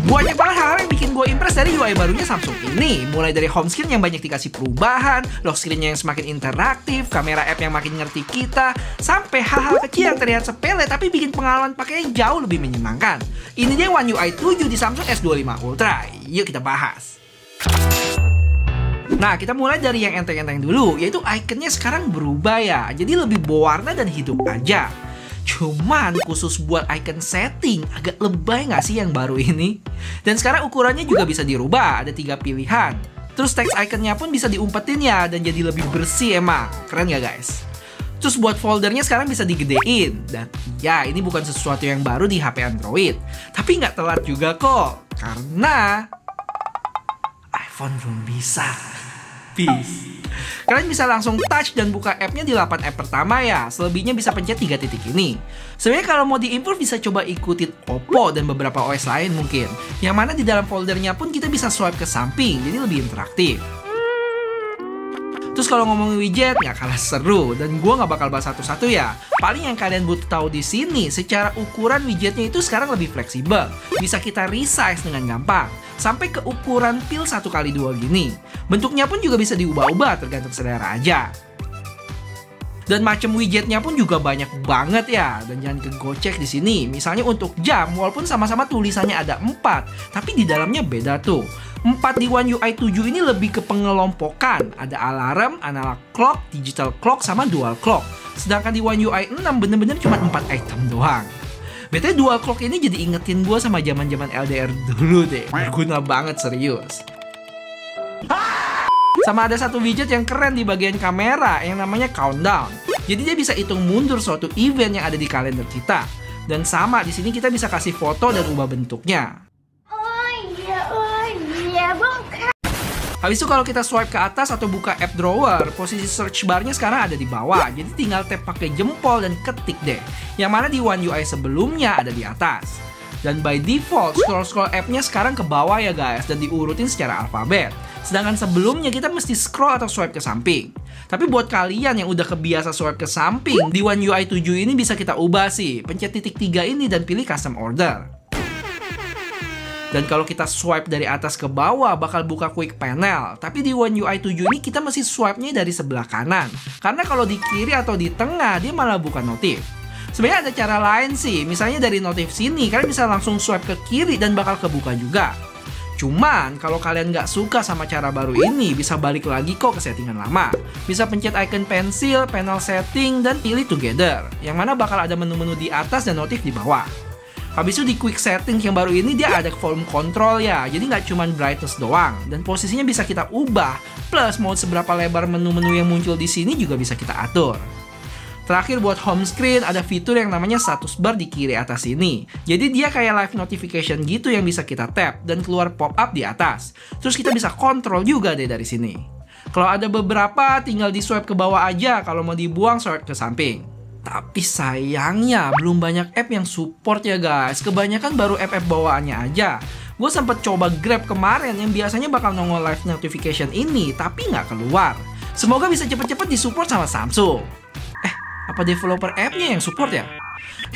Banyak banget hal yang bikin gue impress dari UI barunya Samsung ini. Mulai dari home screen yang banyak dikasih perubahan, lock screen-nya yang semakin interaktif, kamera app yang makin ngerti kita, sampai hal-hal kecil yang terlihat sepele tapi bikin pengalaman pakainya jauh lebih menyenangkan. Ini dia One UI 7 di Samsung S25 Ultra. Yuk kita bahas. Nah, kita mulai dari yang enteng-enteng dulu, yaitu ikonnya sekarang berubah ya. Jadi lebih berwarna dan hidup aja. Cuman khusus buat icon setting, agak lebay nggak sih yang baru ini? Dan sekarang ukurannya juga bisa dirubah, ada 3 pilihan. Terus teks iconnya pun bisa diumpetin ya, dan jadi lebih bersih emang. Keren nggak guys? Terus buat foldernya sekarang bisa digedein. Dan ya, ini bukan sesuatu yang baru di HP Android. Tapi nggak telat juga kok, karena iPhone belum bisa. Peace. Kalian bisa langsung touch dan buka app-nya di 8 app pertama ya. Selebihnya bisa pencet 3 titik ini. Sebenarnya kalau mau di-improve bisa coba ikutin Oppo dan beberapa OS lain mungkin. Yang mana di dalam foldernya pun kita bisa swipe ke samping, jadi lebih interaktif. Terus kalau ngomongin widget, nggak kalah seru. Dan gue nggak bakal bahas satu-satu ya. Paling yang kalian butuh tahu di sini, secara ukuran widgetnya itu sekarang lebih fleksibel. Bisa kita resize dengan gampang. Sampai ke ukuran pil 1x2 gini. Bentuknya pun juga bisa diubah-ubah tergantung selera aja. Dan macam widgetnya pun juga banyak banget ya. Dan jangan kegocek di sini. Misalnya untuk jam, walaupun sama-sama tulisannya ada 4, tapi di dalamnya beda tuh. 4 di One UI 7 ini lebih ke pengelompokan. Ada alarm, analog clock, digital clock, sama dual clock. Sedangkan di One UI 6 bener-bener cuma 4 item doang. BTW dual clock ini jadi ingetin gue sama zaman-zaman LDR dulu deh. Berguna banget serius. Sama ada satu widget yang keren di bagian kamera yang namanya countdown. Jadi dia bisa hitung mundur suatu event yang ada di kalender kita. Dan sama di sini kita bisa kasih foto dan ubah bentuknya. Habis itu kalau kita swipe ke atas atau buka app drawer, posisi search barnya sekarang ada di bawah. Jadi tinggal tap pakai jempol dan ketik deh. Yang mana di One UI sebelumnya ada di atas. Dan by default, scroll-scroll app-nya sekarang ke bawah ya guys, dan diurutin secara alfabet. Sedangkan sebelumnya kita mesti scroll atau swipe ke samping. Tapi buat kalian yang udah kebiasa swipe ke samping, di One UI 7 ini bisa kita ubah sih. Pencet titik 3 ini dan pilih custom order. Dan kalau kita swipe dari atas ke bawah bakal buka quick panel. Tapi di One UI 7 ini kita mesti swipe-nya dari sebelah kanan. Karena kalau di kiri atau di tengah dia malah buka notif. Sebenarnya ada cara lain sih. Misalnya dari notif sini kalian bisa langsung swipe ke kiri dan bakal kebuka juga. Cuman kalau kalian nggak suka sama cara baru ini, bisa balik lagi kok ke settingan lama. Bisa pencet icon pensil, panel setting, dan pilih together. Yang mana bakal ada menu-menu di atas dan notif di bawah. Habis itu di quick setting yang baru ini dia ada volume control ya. Jadi nggak cuma brightness doang. Dan posisinya bisa kita ubah. Plus mau seberapa lebar menu-menu yang muncul di sini juga bisa kita atur. Terakhir buat home screen ada fitur yang namanya status bar di kiri atas ini. Jadi dia kayak live notification gitu yang bisa kita tap dan keluar pop up di atas. Terus kita bisa kontrol juga deh dari sini. Kalau ada beberapa tinggal di swipe ke bawah aja, kalau mau dibuang swipe ke samping. Tapi sayangnya belum banyak app yang support ya guys. Kebanyakan baru app-app bawaannya aja. Gue sempet coba Grab kemarin yang biasanya bakal nongol live notification ini, tapi nggak keluar. Semoga bisa cepet-cepet disupport sama Samsung. Apa developer app-nya yang support ya?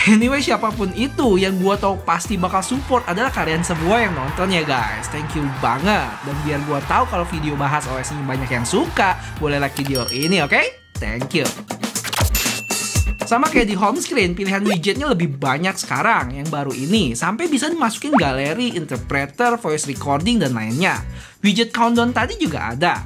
Anyway, siapapun itu yang gue tahu pasti bakal support adalah kalian semua yang nonton ya guys. Thank you banget. Dan biar gue tahu kalau video bahas OS ini banyak yang suka, boleh like video ini, oke? Thank you. Sama kayak di home screen, pilihan widgetnya lebih banyak sekarang yang baru ini. Sampai bisa dimasukin galeri, interpreter, voice recording, dan lainnya. Widget countdown tadi juga ada.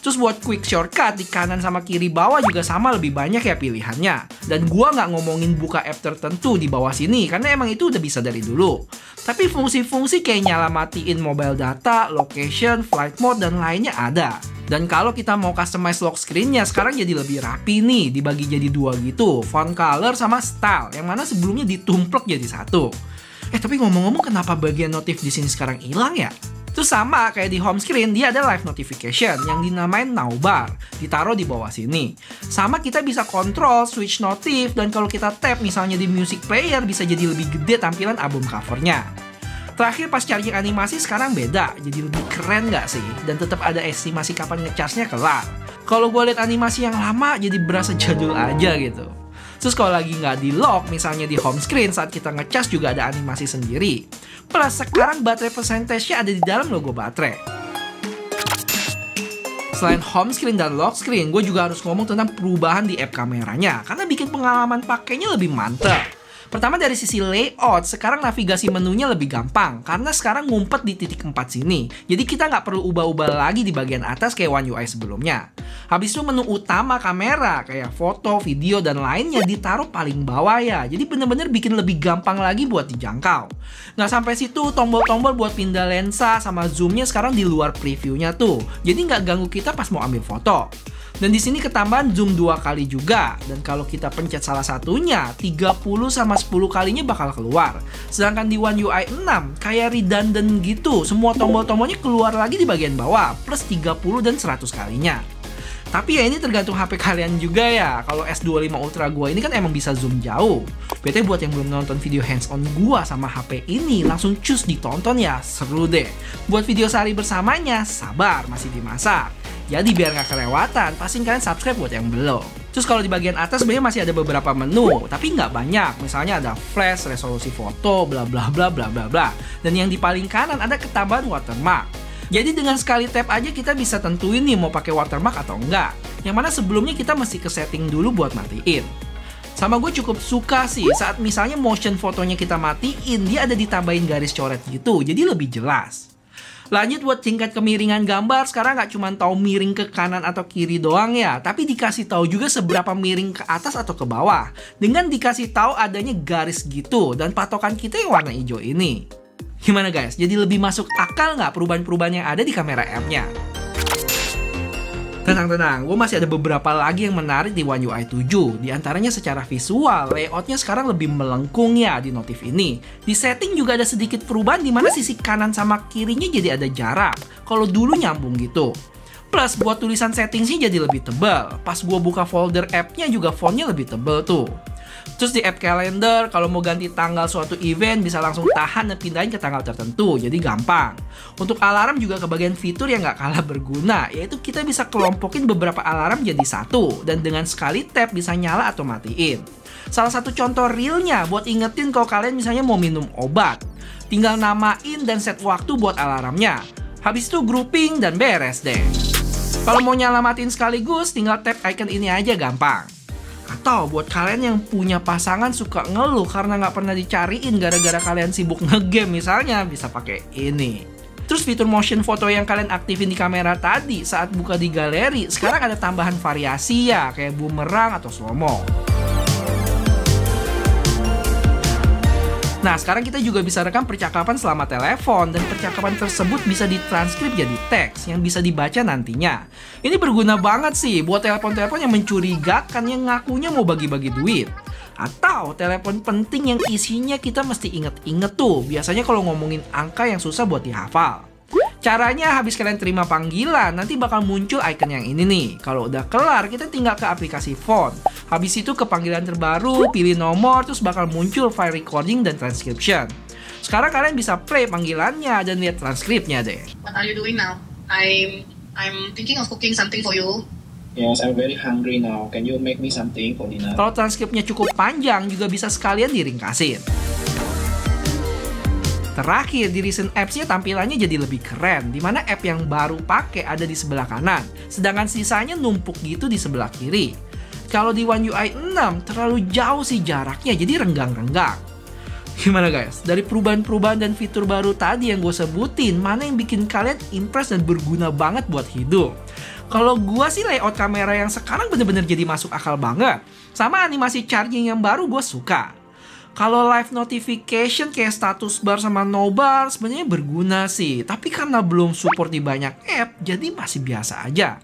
Terus buat quick shortcut di kanan sama kiri bawah juga sama lebih banyak ya pilihannya. Dan gua nggak ngomongin buka app tertentu di bawah sini karena emang itu udah bisa dari dulu. Tapi fungsi-fungsi kayak nyala matiin mobile data, location, flight mode, dan lainnya ada. Dan kalau kita mau customize lock screen-nya sekarang jadi lebih rapi nih, dibagi jadi 2 gitu, font color sama style, yang mana sebelumnya ditumplek jadi 1. Tapi ngomong-ngomong kenapa bagian notif di sini sekarang hilang ya? Terus sama kayak di home screen, dia ada live notification yang dinamain now bar, ditaruh di bawah sini. Sama kita bisa kontrol switch notif, dan kalau kita tap misalnya di music player bisa jadi lebih gede tampilan album covernya. Terakhir pas charging animasi sekarang beda, jadi lebih keren nggak sih? Dan tetap ada estimasi kapan ngecharge-nya kelar. Kalau gue lihat animasi yang lama jadi berasa jadul aja gitu. Terus kalau lagi nggak di lock, misalnya di home screen saat kita ngecas juga ada animasi sendiri. Plus sekarang baterai percentage-nya ada di dalam logo baterai. Selain home screen dan lock screen, gue juga harus ngomong tentang perubahan di app kameranya karena bikin pengalaman pakainya lebih mantap. Pertama dari sisi layout, sekarang navigasi menunya lebih gampang karena sekarang ngumpet di titik 4 sini. Jadi kita nggak perlu ubah-ubah lagi di bagian atas kayak One UI sebelumnya. Habis itu menu utama kamera kayak foto, video, dan lainnya ditaruh paling bawah ya. Jadi bener-bener bikin lebih gampang lagi buat dijangkau. Nggak sampai situ, tombol-tombol buat pindah lensa sama zoomnya sekarang di luar previewnya tuh. Jadi nggak ganggu kita pas mau ambil foto. Dan di sini ketambahan zoom 2 kali juga. Dan kalau kita pencet salah satunya, 30 sama 10 kalinya bakal keluar. Sedangkan di One UI 6, kayak redundant gitu. Semua tombol-tombolnya keluar lagi di bagian bawah, plus 30 dan 100 kalinya. Tapi ya ini tergantung HP kalian juga ya. Kalau S25 Ultra gua ini kan emang bisa zoom jauh. BTW buat yang belum nonton video hands-on gua sama HP ini, langsung cus ditonton ya, seru deh. Buat video sehari bersamanya, sabar, masih dimasak. Jadi biar nggak kelewatan, pastiin kalian subscribe buat yang belum. Terus kalau di bagian atas sebenarnya masih ada beberapa menu, tapi nggak banyak. Misalnya ada flash, resolusi foto, bla bla bla bla bla bla. Dan yang di paling kanan ada ketambahan watermark. Jadi dengan sekali tap aja kita bisa tentuin nih mau pakai watermark atau enggak. Yang mana sebelumnya kita mesti ke setting dulu buat matiin. Sama gue cukup suka sih saat misalnya motion fotonya kita matiin, dia ada ditambahin garis coret gitu, jadi lebih jelas. Lanjut buat tingkat kemiringan gambar, sekarang nggak cuma tahu miring ke kanan atau kiri doang ya, tapi dikasih tahu juga seberapa miring ke atas atau ke bawah. Dengan dikasih tahu adanya garis gitu, dan patokan kita yang warna hijau ini. Gimana guys? Jadi lebih masuk akal nggak perubahan-perubahan yang ada di kamera app-nya? Tenang-tenang, gue masih ada beberapa lagi yang menarik di One UI 7. Di antaranya secara visual, layoutnya sekarang lebih melengkung ya di notif ini. Di setting juga ada sedikit perubahan di mana sisi kanan sama kirinya jadi ada jarak. Kalau dulu nyambung gitu. Plus buat tulisan settingsnya jadi lebih tebal. Pas gue buka folder app-nya juga fontnya lebih tebal tuh. Terus di app calendar, kalau mau ganti tanggal suatu event bisa langsung tahan dan pindahin ke tanggal tertentu, jadi gampang. Untuk alarm juga kebagian fitur yang nggak kalah berguna, yaitu kita bisa kelompokin beberapa alarm jadi satu, dan dengan sekali tap bisa nyala atau matiin. Salah satu contoh realnya buat ingetin kalau kalian misalnya mau minum obat. Tinggal namain dan set waktu buat alarmnya. Habis itu grouping dan beres deh. Kalau mau nyalamatin sekaligus, tinggal tap icon ini aja gampang. Atau buat kalian yang punya pasangan suka ngeluh karena nggak pernah dicariin gara-gara kalian sibuk ngegame misalnya, bisa pakai ini. Terus fitur motion foto yang kalian aktifin di kamera tadi saat buka di galeri, sekarang ada tambahan variasi ya, kayak boomerang atau slow-mo. Nah, sekarang kita juga bisa rekam percakapan selama telepon, dan percakapan tersebut bisa ditranskrip jadi teks yang bisa dibaca nantinya. Ini berguna banget sih buat telepon-telepon yang mencurigakan yang ngakunya mau bagi-bagi duit. Atau telepon penting yang isinya kita mesti inget-inget tuh, biasanya kalau ngomongin angka yang susah buat dihafal. Caranya habis kalian terima panggilan, nanti bakal muncul icon yang ini nih. Kalau udah kelar, kita tinggal ke aplikasi phone. Habis itu ke panggilan terbaru, pilih nomor, terus bakal muncul file recording dan transcription. Sekarang kalian bisa play panggilannya dan lihat transkripnya deh. What are you doing now? I'm thinking of cooking something for you. Yes, I'm very hungry now. Can you make me something for dinner? Kalau transkripnya cukup panjang, juga bisa sekalian diringkasin. Terakhir, di recent apps-nya tampilannya jadi lebih keren, dimana app yang baru pakai ada di sebelah kanan, sedangkan sisanya numpuk gitu di sebelah kiri. Kalau di One UI 6, terlalu jauh sih jaraknya, jadi renggang-renggang. Gimana guys? Dari perubahan-perubahan dan fitur baru tadi yang gue sebutin, mana yang bikin kalian impress dan berguna banget buat hidup? Kalau gue sih layout kamera yang sekarang bener-bener jadi masuk akal banget. Sama animasi charging yang baru gue suka. Kalau live notification kayak status bar sama no bar sebenarnya berguna sih, tapi karena belum support di banyak app, jadi masih biasa aja.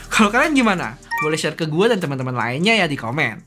Kalau kalian gimana? Boleh share ke gue dan teman-teman lainnya ya di komen.